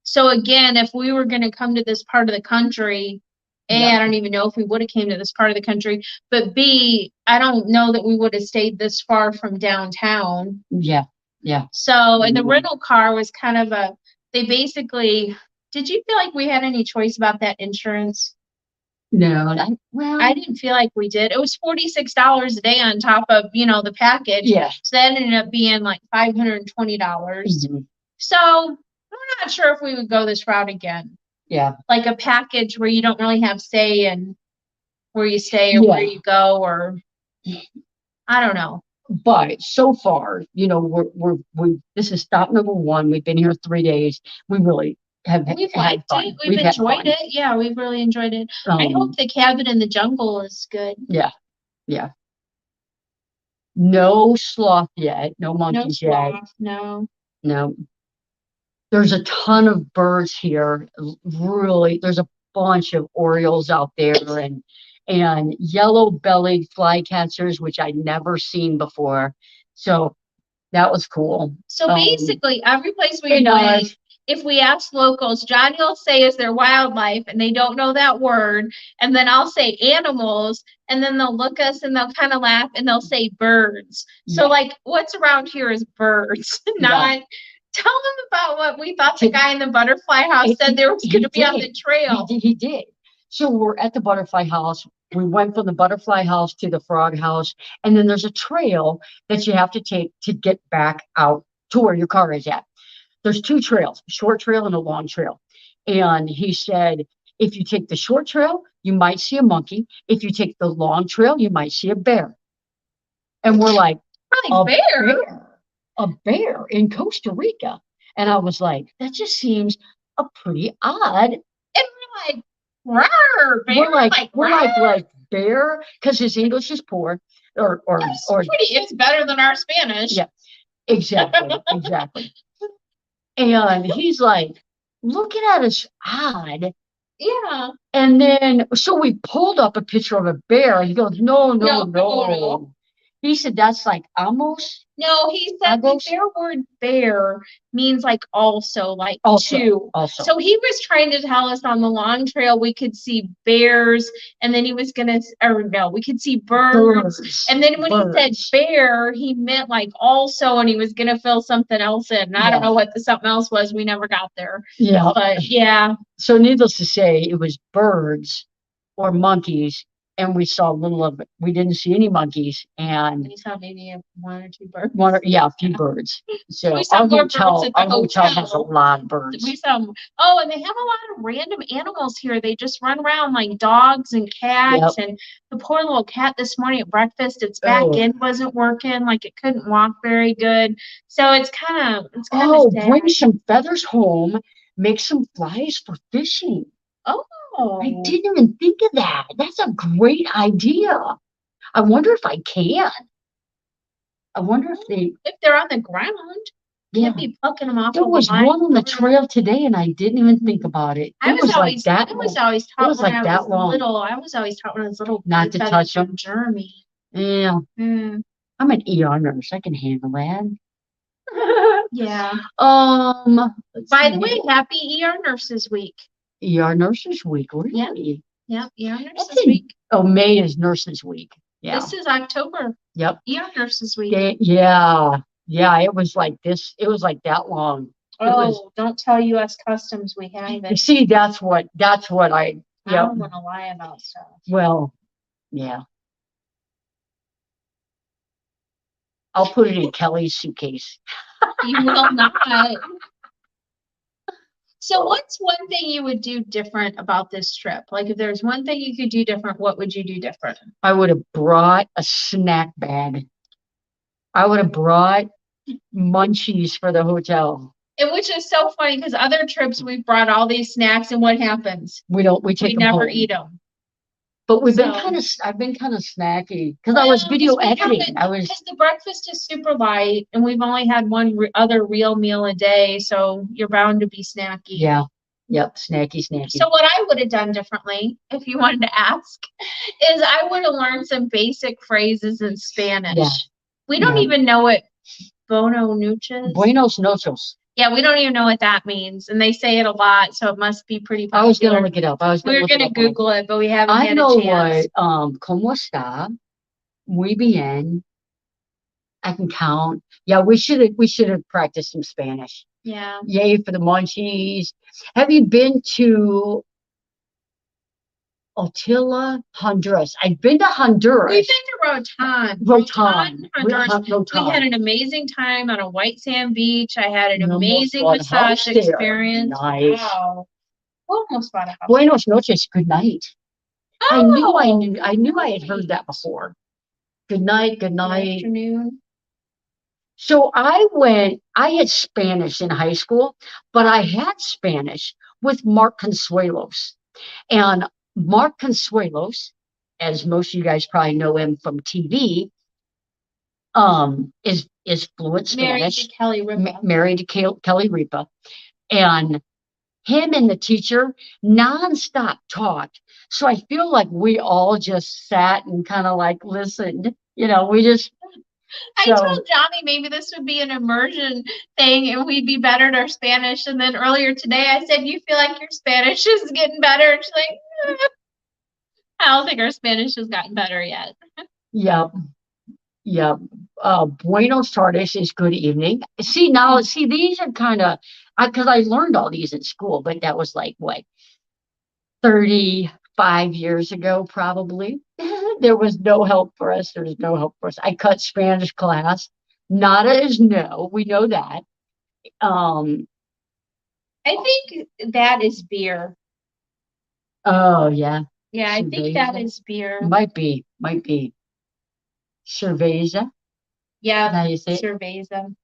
So again, if we were going to come to this part of the country, I don't even know if we would have came to this part of the country, but B, I don't know that we would have stayed this far from downtown. Yeah. Yeah. So, and the rental car was kind of did you feel like we had any choice about that insurance? No, I didn't feel like we did. It was $46 a day on top of, the package. Yeah. So that ended up being like $520. Mm-hmm. So we're not sure if we would go this route again. Yeah. Like a package where you don't really have say in where you stay or where you go, or I don't know. But so far, this is stop number 1. We've been here 3 days. We really we've had fun. We've enjoyed it. Yeah, we've really enjoyed it. I hope the cabin in the jungle is good. Yeah. Yeah. No sloth yet. No monkeys yet. No. No. There's a ton of birds here. Really, there's a bunch of orioles out there and yellow-bellied flycatchers, which I'd never seen before. So That was cool. So basically, every place we Hey, went, Naj. if we ask locals, Johnny will say, "Is there wildlife?" and they don't know that word. And then I'll say animals, and then they'll look us and they'll kind of laugh and they'll say birds. So, Yeah. like, what's around here is birds, not. Tell them about what we thought the guy in the butterfly house said there was going to be on the trail. He did. So we're at the butterfly house. We went from the butterfly house to the frog house, and then there's a trail that you have to take to get back out to where your car is at. There's two trails, a short trail and a long trail. And he said, if you take the short trail, you might see a monkey. If you take the long trail, you might see a bear. And we're like, a bear in Costa Rica. And I was like, that just seems a pretty odd. And we're like, rawr, bear. We're like bear, because his English is poor. Or it's better than our Spanish. Yeah, exactly. And he's like, looking at us odd. Yeah. And then, so we pulled up a picture of a bear. He goes, no. He said, that's like almost. No, he said the word bear means like also, like two. Also. So he was trying to tell us on the long trail we could see bears, and then he was we could see birds. And then when he said bear, he meant like also, and he was gonna fill something else in. And I don't know what the something else was. We never got there. Yeah. But yeah. So needless to say, it was birds or monkeys. And we saw little of it. We didn't see any monkeys, and we saw maybe one or two birds. A few birds. So our hotel has a lot of birds. We saw and they have a lot of random animals here. They just run around like dogs and cats. And the poor little cat this morning at breakfast, its back end wasn't working, like it couldn't walk very good. So it's kind of sad. Bring some feathers home, make some flies for fishing. I didn't even think of that. That's a great idea. I wonder if I can. I wonder if they're on the ground. Can't be plucking them off. There was one on the trail today, and I didn't even think about it. I was always taught when I was little not to touch them. Jeremy. Yeah. I'm an ER nurse. I can handle that. Yeah. By the way, happy ER Nurses Week. ER Nurses Week, really? Yeah, ER Nurses Week. Oh, May is Nurses Week. Yeah. This is October. Yep. ER Nurses Week. Yeah, it was like this. It was like that long. Don't tell U.S. Customs we have it. See, that's what I don't want to lie about stuff. Well, yeah. I'll put it in Kelly's suitcase. You will not. So what's one thing you would do different about this trip? Like if there's one thing you could do different, what would you do different? I would have brought a snack bag. I would have brought munchies for the hotel. And which is so funny because other trips we've brought all these snacks and what happens? We never eat them. But I've been kind of snacky because I was video editing. Because the breakfast is super light and we've only had one other real meal a day. So you're bound to be snacky. Yeah. Yep. Snacky. So what I would have done differently, if you wanted to ask, is I would have learned some basic phrases in Spanish. Yeah. We don't even know what Buenos noches. Yeah, we don't even know what that means. And they say it a lot, so it must be pretty popular. I was going to look it up. We were going to Google it, but we haven't had a chance. I know what, ¿cómo está? Muy bien. I can count. Yeah, we should have practiced some Spanish. Yeah. Yay for the munchies. Have you been to Otilla, Honduras? I've been to Honduras. We've been to Rotan, Honduras. We had an amazing time on a white sand beach. I had an amazing massage experience. Nice. Wow. Almost bought a house. Buenos noches. Good night. I knew I had heard that before. Good night. Good afternoon. So I had Spanish in high school, but I had Spanish with Mark Consuelos. And Mark Consuelos, as most of you guys probably know him from TV, is fluent Spanish. Married to Kelly Ripa. And him and the teacher nonstop talked. So I feel like we all just sat and kind of like listened. We just I told Johnny maybe this would be an immersion thing and we'd be better at our Spanish. And then earlier today I said, you feel like your Spanish is getting better? And she's like, I don't think our Spanish has gotten better yet. Yep. Yep. Buenos tardes is good evening. See, these are kind of, because I learned all these in school, but that was like, what, 35 years ago, probably. There was no help for us. There was no help for us. I cut Spanish class. Nada is no. We know that. I think that is beer. Oh, yeah. Yeah, I think that is beer. Might be. Cerveza. Yeah, How you say it? cerveza.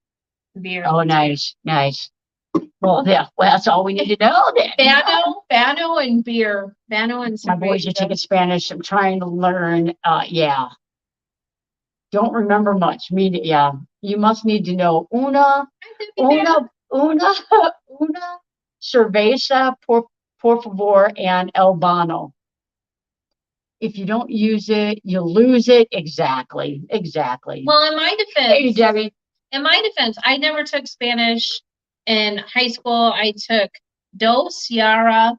Beer. Oh, nice. Well, yeah. Well, that's all we need to know then. Bano and beer. Bano and cerveza. My boys are taking Spanish. I'm trying to learn. Yeah. Don't remember much. Yeah. You must need to know una cerveza, por favor, and el bano. If you don't use it, you lose it. Exactly. Well, in my defense, hey, Debbie. I never took Spanish in high school. I took Dos Jahre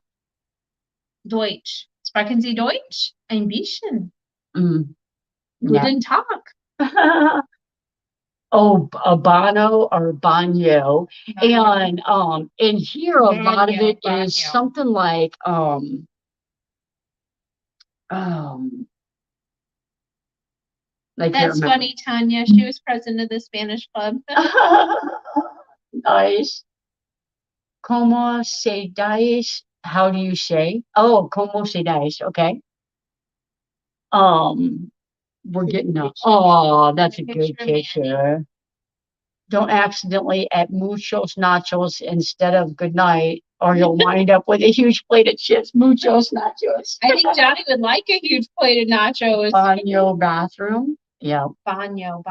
Deutsch. Sprechen Sie Deutsch? Ein bisschen. Guten Tag. Oh, Abano or Banyo. And here a lot of it is something like that's funny, Tanya. She was president of the Spanish club. Nice. Como se dice? How do you say? Oh, como se dice? Okay. We're getting up. Oh, that's a good picture. Don't accidentally add muchos nachos instead of good night, or you'll wind up with a huge plate of chips. Muchos nachos. I think Johnny would like a huge plate of nachos. Baño bathroom. Yeah. Baño.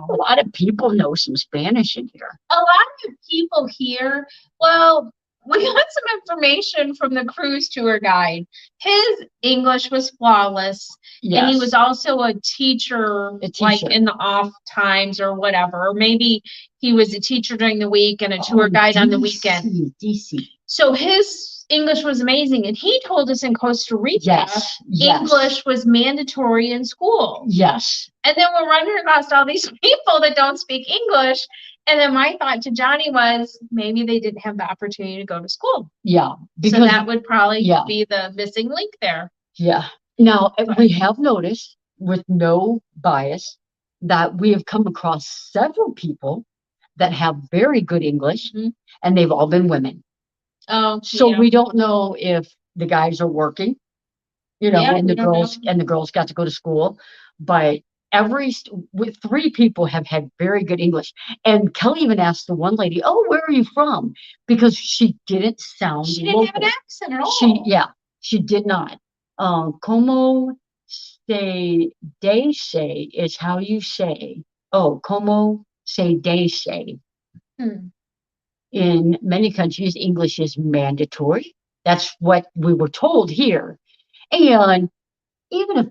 A lot of people know some Spanish in here. A lot of people here. Well, we got some information from the cruise tour guide. His English was flawless. Yes. And he was also a teacher, like in the off times or whatever. Or maybe he was a teacher during the week and a tour guide on the weekend. DC. So his English was amazing. And he told us in Costa Rica, English was mandatory in school. Yes. And then we're running across all these people that don't speak English. And then my thought to Johnny was maybe they didn't have the opportunity to go to school. Yeah. So that would probably be the missing link there. Yeah. Now, we have noticed with no bias that we have come across several people that have very good English, and they've all been women. Oh, so we don't know if the guys are working, and the girls got to go to school, but with 3 people have had very good English. And Kelly even asked the one lady, "Oh, where are you from?" Because she didn't sound She didn't have an accent at all. She did not. Como se dice is how you say. Oh, como se dice. In many countries, English is mandatory. That's what we were told here. And even if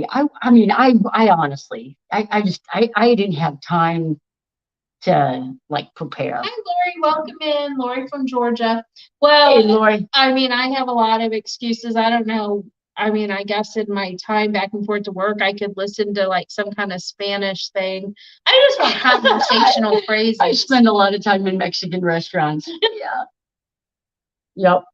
I honestly, I didn't have time to prepare. Hi, Lori. Welcome in. Lori from Georgia. Well, hey, Lori. I have a lot of excuses. I don't know. I guess in my time back and forth to work, I could listen to some kind of Spanish thing. I just want conversational phrases. I spend a lot of time in Mexican restaurants. Yeah. Yep.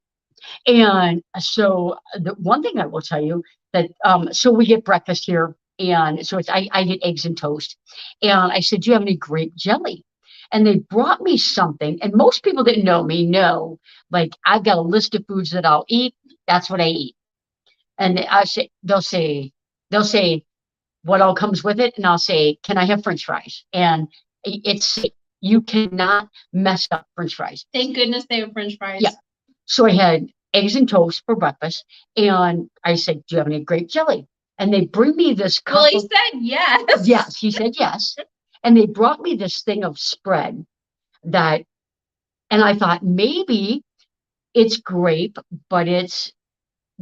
And so the one thing I will tell you that, so we get breakfast here, and so I get eggs and toast. And I said, "Do you have any grape jelly?" And they brought me something, and most people that know me know, I've got a list of foods that I'll eat. That's what I eat. And they'll say what all comes with it, and I'll say, "Can I have French fries?" And you cannot mess up French fries. Thank goodness they have French fries. Yeah. So I had eggs and toast for breakfast, and I said, "Do you have any grape jelly?" And they bring me this cup. Well, he said yes. Yes, he said yes. And they brought me this thing of spread and I thought maybe it's grape, but it's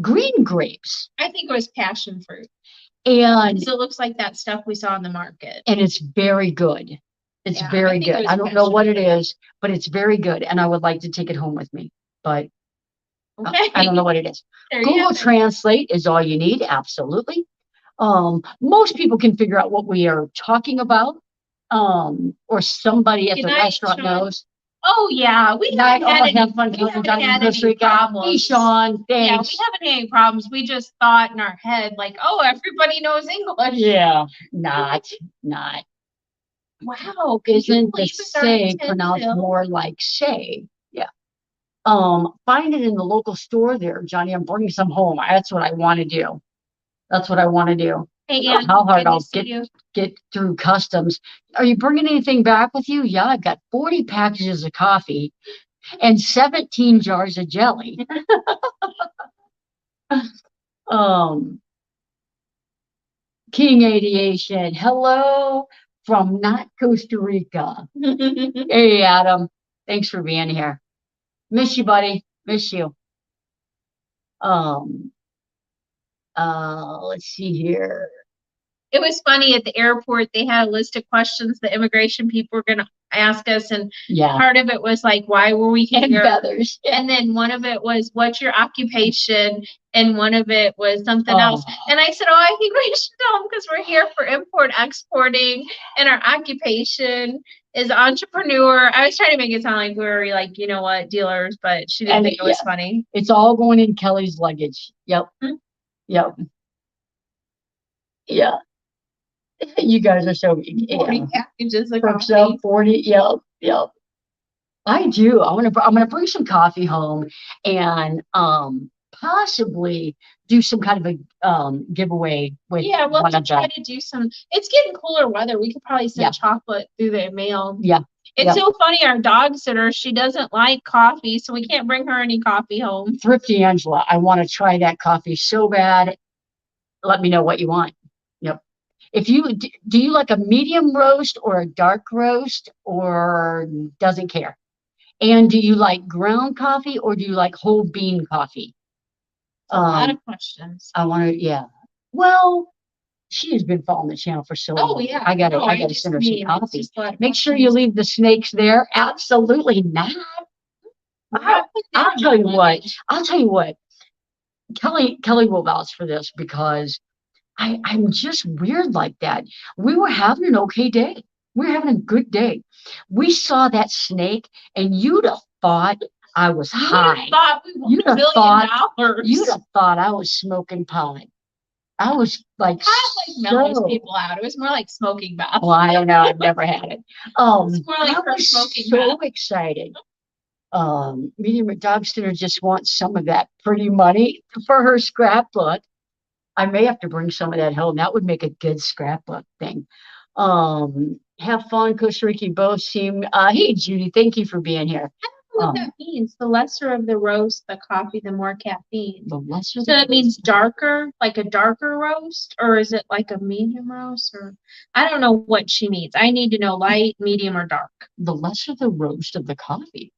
green grapes. I think it was passion fruit. And Because it looks like that stuff we saw in the market. And it's very good. It's Yeah, I very think it good. was I don't know what it vegetable. is, but it's very good. And I would like to take it home with me, but Okay. I don't know what it is. There you Google have it. Translate is all you need. Absolutely. Most people can figure out what we are talking about. Or somebody at Good the night, restaurant Sean. knows. Oh yeah, we Night, haven't had any, have fun we counting haven't down in had Costa any Rica. Hey, problems. Sean, Yeah, we thanks. haven't had any problems. We just thought in our head, like, oh, everybody knows English. Yeah, not. Wow, Isn't the say pronounced more like say? Yeah. Find it in the local store there, Johnny. I'm bringing some home. That's what I want to do. That's what I want to do. Hey, Ann, how hard good to I'll see get through customs. Are you bringing anything back with you? Yeah, I've got 40 packages of coffee and 17 jars of jelly. King Aviation, hello from not Costa Rica. you. Hey, Adam. Thanks for being here. Miss you, buddy. Miss you. Let's see here. It was funny at the airport, they had a list of questions the immigration people were going to ask us. And part of it was like, why were we here? And feathers. And then one of it was, what's your occupation? And one of it was something else. And I said, oh, I think we should tell them because we're here for import exporting and our occupation is entrepreneur. I was trying to make it sound like we were like, you know what, dealers, but she didn't think it was funny. It's all going in Kelly's luggage. Yep. Yep. Yeah. You guys are so 40 packages of coffee. coffee. 40. Yep. I do. I'm gonna bring some coffee home and possibly do some kind of a giveaway with we'll try to do some. It's getting cooler weather. We could probably send chocolate through the mail. Yeah. It's so funny. Our dog sitter, she doesn't like coffee, so we can't bring her any coffee home. Thrifty Angela, I want to try that coffee so bad. Let me know what you want. Yep. If you do you like a medium roast or a dark roast or doesn't care? And do you like ground coffee or do you like whole bean coffee? A lot of questions. I want to, Well, she has been following the channel for so long. Oh yeah. I gotta send her some coffee. Make sure you leave the snakes there. Absolutely not. I'll tell you what. Kelly will vouch for this because I'm just weird like that. We were having an okay day. We were having a good day. We saw that snake, and you'd have thought I was high. You'd have thought I was smoking pot. I was like, mellows people out. It was more like smoking meth. Well, I don't know. I've never had it. It's more like I was smoking so meth. excited. Medium dog sitter just wants some of that pretty money for her scrapbook. I may have to bring some of that home. That would make a good scrapbook thing. Have fun, Costa Rica. Both seem. Hey, Judy, thank you for being here. I don't know what that means. The lesser of the roast, the coffee, the more caffeine. The lesser. So that means darker, like a darker roast, or is it like a medium roast? Or I don't know what she means. I need to know light, medium, or dark. The lesser the roast of the coffee.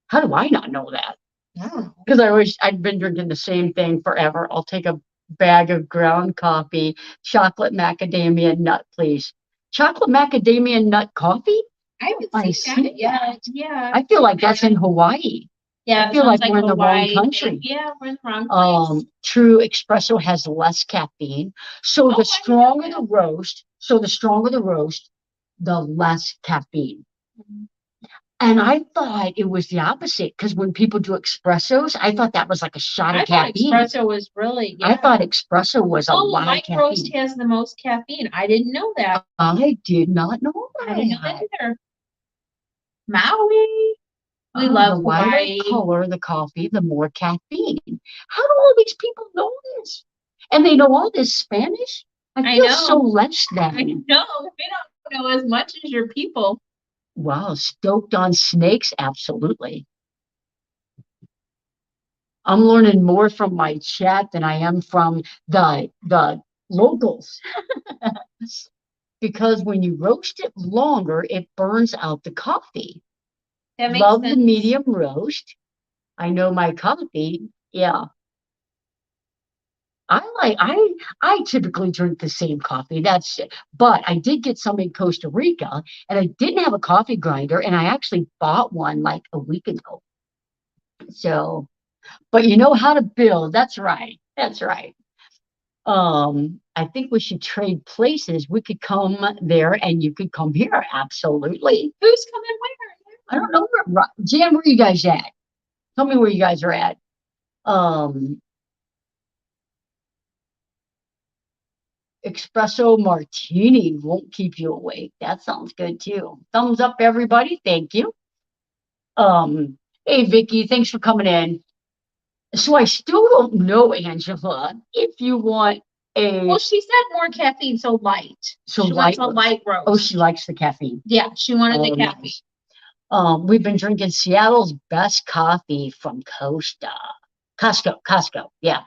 How do I not know that? Yeah. Because I've been drinking the same thing forever. I'll take a bag of ground coffee, chocolate macadamia nut, please. Chocolate macadamia nut coffee? I haven't seen that yet. Yeah. I feel like that's in Hawaii. Yeah, I feel like we're in the wrong country. Yeah, we're in the wrong place. True espresso has less caffeine. So the stronger the roast, the less caffeine. Mm-hmm. And I thought it was the opposite because when people do espressos, I thought that was like a shot of caffeine. Espresso was really. I thought espresso was a lot of caffeine. Roast has the most caffeine. I didn't know that. I did not know that. I didn't know that either. Maui. We love the lighter color the coffee, the more caffeine. How do all these people know this? And they know all this Spanish? I feel so less than. I know. They don't know as much as your people. Wow, stoked on snakes? Absolutely. I'm learning more from my chat than I am from the locals. Because when you roast it longer, it burns out the coffee. That makes Love sense. the medium roast. I know my coffee. Yeah. I typically drink the same coffee. But I did get some in Costa Rica, and I didn't have a coffee grinder, and I actually bought one like a week ago. So, but you know how to build. That's right. That's right. I think we should trade places. We could come there, and you could come here. Absolutely. Who's coming I don't know Jan, where you guys at? Tell me where you guys are at. Um, Espresso martini won't keep you awake. That sounds good too. Thumbs up, everybody. Thank you. Hey Vicky, thanks for coming in. So I still don't know, Angela, if you want Well, she said more caffeine, so light. So she wants a light roast. Oh, she likes the caffeine. Yeah, she wanted the caffeine. Nice. We've been drinking Seattle's best coffee from Costco. Yeah.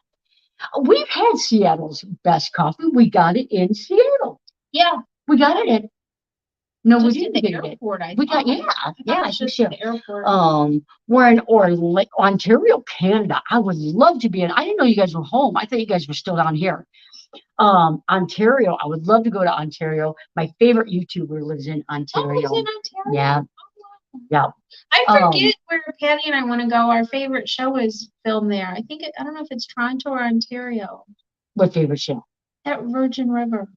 We've had Seattle's best coffee. We got it in Seattle. Yeah. We got it in. No, Just we didn't get airport, it. We got, yeah, I think so. The airport. We're in Ontario, Canada. I would love to be in. I didn't know you guys were home. I thought you guys were still down here. Ontario. I would love to go to Ontario. My favorite YouTuber lives in Ontario. Oh, lives in Ontario? Yeah. Yeah. I forget where Patty and I want to go. Our favorite show is filmed there. I don't know if it's Toronto or Ontario. What favorite show? That Virgin River.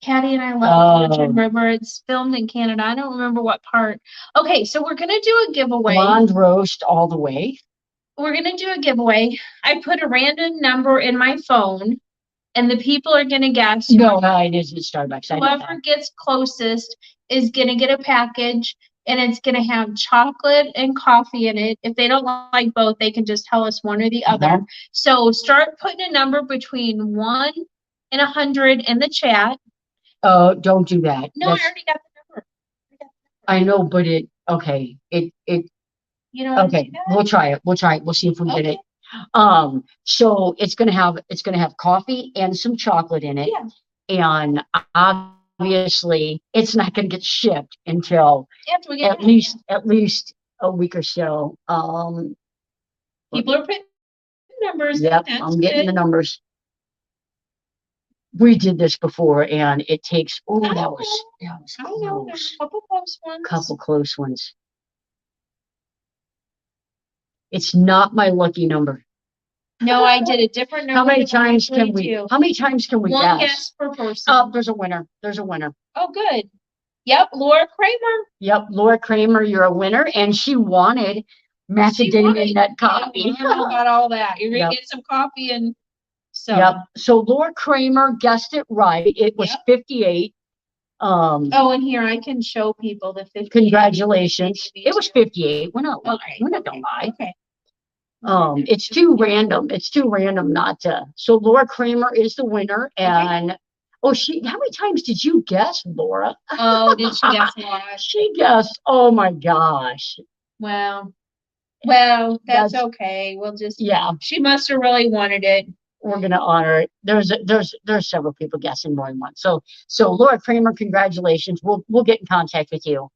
Patty and I love Virgin River. It's filmed in Canada. I don't remember what part. Okay, so we're gonna do a giveaway. Blonde roast all the way. We're gonna do a giveaway. I put a random number in my phone, and the people are gonna guess. No, it isn't Starbucks. Whoever gets closest is gonna get a package, and it's gonna have chocolate and coffee in it. If they don't like both, they can just tell us one or the other. So start putting a number between 1 and 100 in the chat. Oh, don't do that. No, I already got the number. I know, but okay. You know. Okay, we'll try it. We'll see if we get it. So it's gonna have coffee and some chocolate in it. Yeah. And obviously it's not gonna get shipped until at least a week or so. People are putting numbers. Yep, I'm getting the numbers. We did this before, and it takes. Oh, that was close. There's a couple close ones. Couple close ones. It's not my lucky number. No, I did a different number. How many times can we One guess per person. Oh, there's a winner. Oh, good. Yep, Laura Kramer. Yep, Laura Kramer, you're a winner, and she wanted macadamia nut coffee. I don't know about all that. You're gonna get some coffee and. So. Yep. So Laura Kramer guessed it right. It was 58. And here I can show people the 58. Congratulations. It was 58. We're not don't lie. Okay. It's too random. It's too random not to. So Laura Kramer is the winner, and how many times did you guess, Laura? Oh, did she guess a lot? She guessed. Oh my gosh. Well, that's okay. We'll just. Yeah. She must have really wanted it. We're going to honor it. There's several people guessing more than one. So Laura Kramer, congratulations. We'll get in contact with you.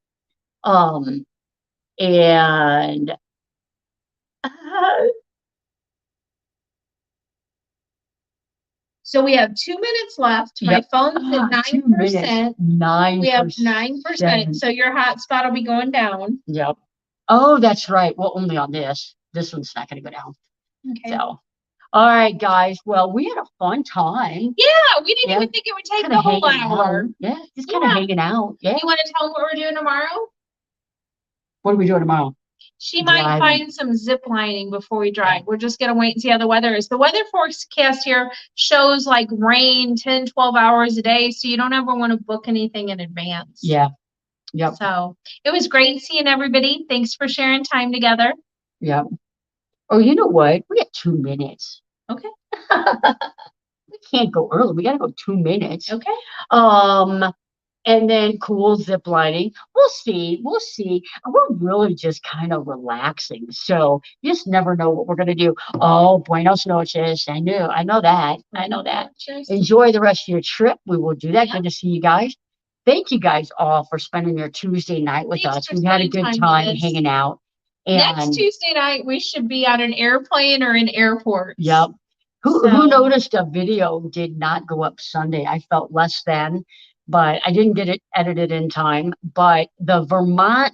And so we have 2 minutes left. My phone's at 9%. 9%. We have 9%. So your hotspot will be going down. Yep. Oh, that's right. Well, only on this. This one's not going to go down. Okay. So. All right, guys. Well, we had a fun time. Yeah, we didn't even think it would take the whole hour. Yeah, just kind of hanging out. Yeah. You want to tell them what we're doing tomorrow? What are we doing tomorrow? She might find some zip lining before we drive. We're just going to wait and see how the weather is. The weather forecast here shows like rain 10, 12 hours a day, so you don't ever want to book anything in advance. Yeah. Yep. So it was great seeing everybody. Thanks for sharing time together. Yep. Oh, you know what? We got 2 minutes. Okay. We can't go early. We got to go 2 minutes. Okay. And then cool zip lining. We'll see. We're really just kind of relaxing. So you just never know what we're going to do. Oh, buenos noches. I know that. Enjoy the rest of your trip. We will do that. Good to see you guys. Thank you guys all for spending your Tuesday night with us. We had a good time hanging out. And next Tuesday night, we should be on an airplane or an airport. Yep. Who So noticed a video did not go up Sunday? I felt less than, but I didn't get it edited in time. But the Vermont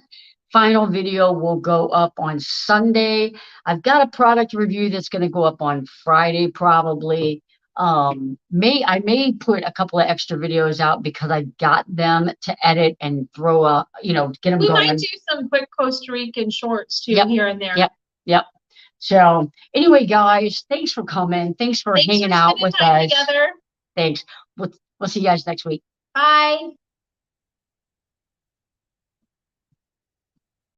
final video will go up on Sunday. I've got a product review that's going to go up on Friday probably. I may put a couple of extra videos out because I got them to edit and throw a, get them we going. might do some quick Costa Rican shorts too Yep, here and there. Yep. So anyway, guys, thanks for coming. Thanks for hanging out with us. Together. Thanks. We'll see you guys next week. Bye.